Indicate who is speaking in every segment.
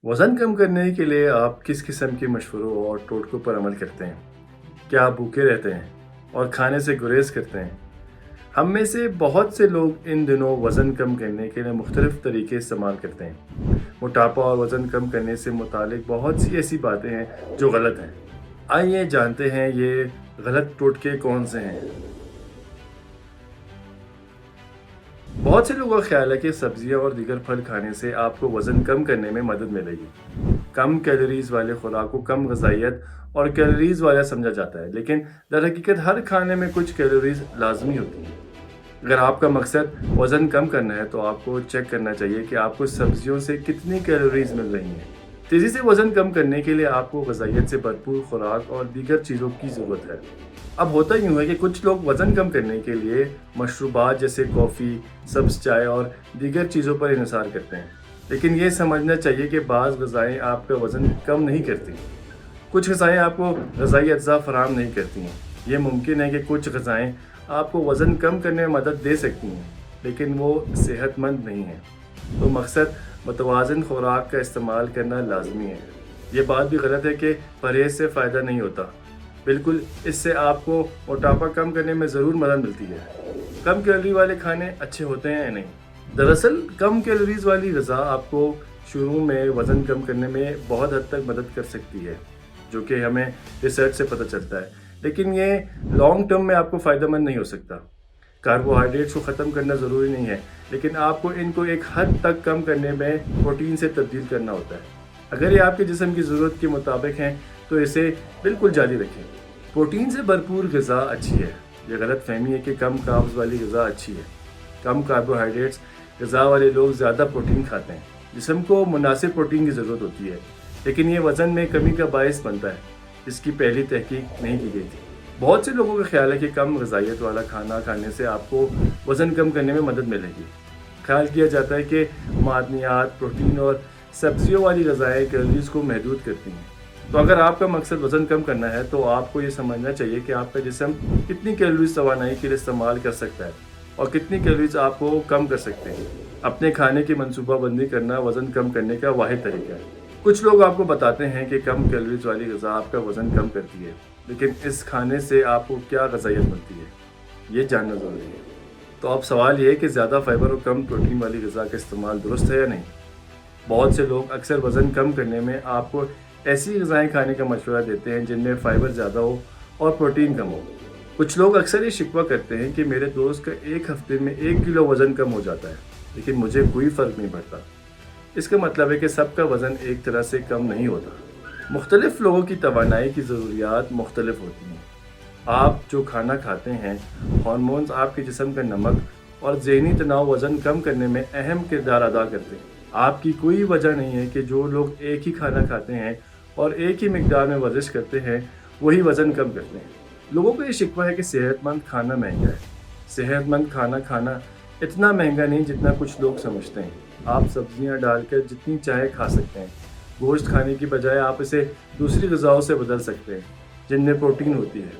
Speaker 1: वज़न कम करने के लिए आप किस किस्म के मशवरों और टोटकों पर अमल करते हैं? क्या आप भूखे रहते हैं और खाने से गुरेज़ करते हैं? हम में से बहुत से लोग इन दिनों वज़न कम करने के लिए मुख्तलिफ़ तरीके इस्तेमाल करते हैं। मोटापा और वज़न कम करने से मुतालिक बहुत सी ऐसी बातें हैं जो गलत हैं। आइए जानते हैं ये गलत टोटके कौन से हैं। बहुत से लोगों का ख्याल है कि सब्जियां और दीगर फल खाने से आपको वज़न कम करने में मदद मिलेगी। कम कैलोरीज वाले खुराक को कम ग़िज़ाइयत और कैलोरीज वाला समझा जाता है, लेकिन दर हकीकत हर खाने में कुछ कैलोरीज लाजमी होती हैं। अगर आपका मकसद वज़न कम करना है तो आपको चेक करना चाहिए कि आपको सब्जियों से कितनी कैलोरीज मिल रही हैं। तेज़ी से वज़न कम करने के लिए आपको ग़िज़ाइयत से भरपूर खुराक और दीगर चीज़ों की ज़रूरत है। अब होता यूँ है कि कुछ लोग वज़न कम करने के लिए मशरूबात जैसे कॉफ़ी, सब्ज़ चाय और दीगर चीज़ों पर इन्हिसार करते हैं, लेकिन ये समझना चाहिए कि बाज़ ग़िज़ाएँ आपका वज़न कम नहीं करती। कुछ ग़िज़ाएँ आपको ग़िज़ाई अज्जा फ़राहम नहीं करती हैं। ये मुमकिन है कि कुछ ग़िज़ाएँ आपको वज़न कम करने में मदद दे सकती हैं, लेकिन वो सेहतमंद नहीं हैं। तो मकसद मतवाज़न खुराक का इस्तेमाल करना लाज़मी है। ये बात भी गलत है कि परहेज़ से फ़ायदा नहीं होता। बिल्कुल, इससे आपको मोटापा कम करने में ज़रूर मदद मिलती है। कम कैलोरी वाले खाने अच्छे होते हैं या नहीं? दरअसल कम कैलोरीज़ वाली ग़िज़ा आपको शुरू में वज़न कम करने में बहुत हद तक मदद कर सकती है, जो कि हमें रिसर्च से पता चलता है, लेकिन ये लॉन्ग टर्म में आपको फ़ायदेमंद नहीं हो सकता। कार्बोहाइड्रेट्स को ख़त्म करना ज़रूरी नहीं है, लेकिन आपको इनको एक हद तक कम करने में प्रोटीन से तब्दील करना होता है। अगर ये आपके जिस्म की ज़रूरत के मुताबिक हैं तो इसे बिल्कुल जारी रखें। प्रोटीन से भरपूर ग़िज़ा अच्छी है। ये गलत फहमी है कि कम कार्ब्स वाली ग़िज़ा अच्छी है। कम कार्बोहाइड्रेट्स ग़िज़ा वाले लोग ज़्यादा प्रोटीन खाते हैं। जिस्म को मुनासिब प्रोटीन की ज़रूरत होती है, लेकिन ये वज़न में कमी का बायस बनता है, जिसकी पहली तहकीक नहीं की गई थी। बहुत से लोगों का ख्याल है कि कम ग़िज़ाइयत वाला खाना खाने से आपको वज़न कम करने में मदद मिलेगी। ख्याल किया जाता है कि मादनियात, प्रोटीन और सब्जियों वाली ग़िज़ाएँ कैलोरीज़ को महदूद करती हैं। तो अगर आपका मकसद वज़न कम करना है तो आपको ये समझना चाहिए कि आपका जिस्म कितनी कैलोरीज़ तवानाई के लिए इस्तेमाल कर सकता है और कितनी कैलोरीज़ आपको कम कर सकते हैं। अपने खाने की मनसूबाबंदी करना वज़न कम करने का वाहिद तरीका है। कुछ लोग आपको बताते हैं कि कम कैलोरीज़ वाली ग़िज़ा आपका वज़न कम करती है, लेकिन इस खाने से आपको क्या ग़िज़ाइयत मिलती है, ये जानना ज़रूरी है। तो अब सवाल ये है कि ज़्यादा फाइबर और कम प्रोटीन वाली ग़िज़ा का इस्तेमाल दुरुस्त है या नहीं। बहुत से लोग अक्सर वज़न कम करने में आपको ऐसी ग़िज़ाएँ खाने का मशवरा देते हैं जिनमें फ़ाइबर ज़्यादा हो और प्रोटीन कम हो। कुछ लोग अक्सर ये शिकवा करते हैं कि मेरे दोस्त का एक हफ़्ते में 1 किलो वज़न कम हो जाता है, लेकिन मुझे कोई फ़र्क नहीं पड़ता। इसका मतलब है कि सबका वज़न एक तरह से कम नहीं होता। मुख्तलिफ़ लोगों की तवानाई की ज़रूरियात मुख्तलिफ़ होती हैं। आप जो खाना खाते हैं, हार्मोन्स, आपके जिस्म का नमक और ज़हनी तनाव वज़न कम करने में अहम किरदार अदा करते हैं। आपकी कोई वजह नहीं है कि जो लोग एक ही खाना खाते हैं और एक ही मिकदार में वर्जिश करते हैं, वही वज़न कम करते हैं। लोगों को ये शिकवा है कि सेहतमंद खाना महंगा है। सेहतमंद खाना खाना इतना महंगा नहीं जितना कुछ लोग समझते हैं। आप सब्जियां डालकर जितनी चाहे खा सकते हैं। गोश्त खाने की बजाय आप इसे दूसरी ग़िज़ाओं से बदल सकते हैं जिनमें प्रोटीन होती है।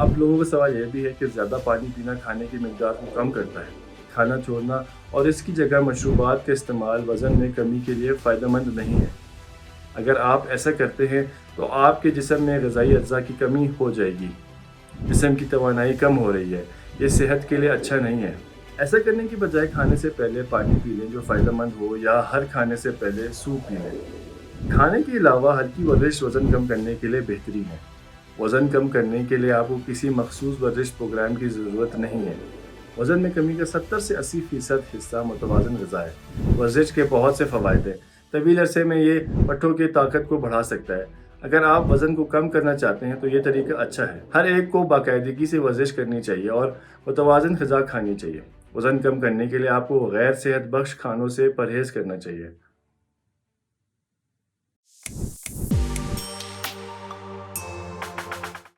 Speaker 1: अब लोगों का सवाल यह भी है कि ज़्यादा पानी पीना खाने की मिकदार को कम करता है। खाना छोड़ना और इसकी जगह मशरूबात का इस्तेमाल वज़न में कमी के लिए फ़ायदेमंद नहीं है। अगर आप ऐसा करते हैं तो आपके जिस्म में ग़िज़ाई अज्जा की कमी हो जाएगी। जिस्म की तवानाई कम हो रही है। ये सेहत के लिए अच्छा नहीं है। ऐसा करने की बजाय खाने से पहले पानी पी लें जो फ़ायदेमंद हो, या हर खाने से पहले सूप पी लें। खाने के अलावा हल्की वर्जिश वज़न कम करने के लिए बेहतरीन है। वज़न कम करने के लिए आपको किसी मखसूस वर्जिश प्रोग्राम की ज़रूरत नहीं है। वज़न में कमी का 70 से 80% हिस्सा मुतवाज़न ग़िज़ा है। वर्जिश के बहुत से फ़वाइद हैं। तवील अरसे में ये पट्ठों की ताकत को बढ़ा सकता है। अगर आप वज़न को कम करना चाहते हैं तो ये तरीका अच्छा है। हर एक को बाकायदगी से वर्जिश करनी चाहिए और मुतवाज़न ग़िज़ा खानी चाहिए। वज़न कम करने के लिए आपको गैर सेहत बख्श खानों से परहेज़ करना चाहिए।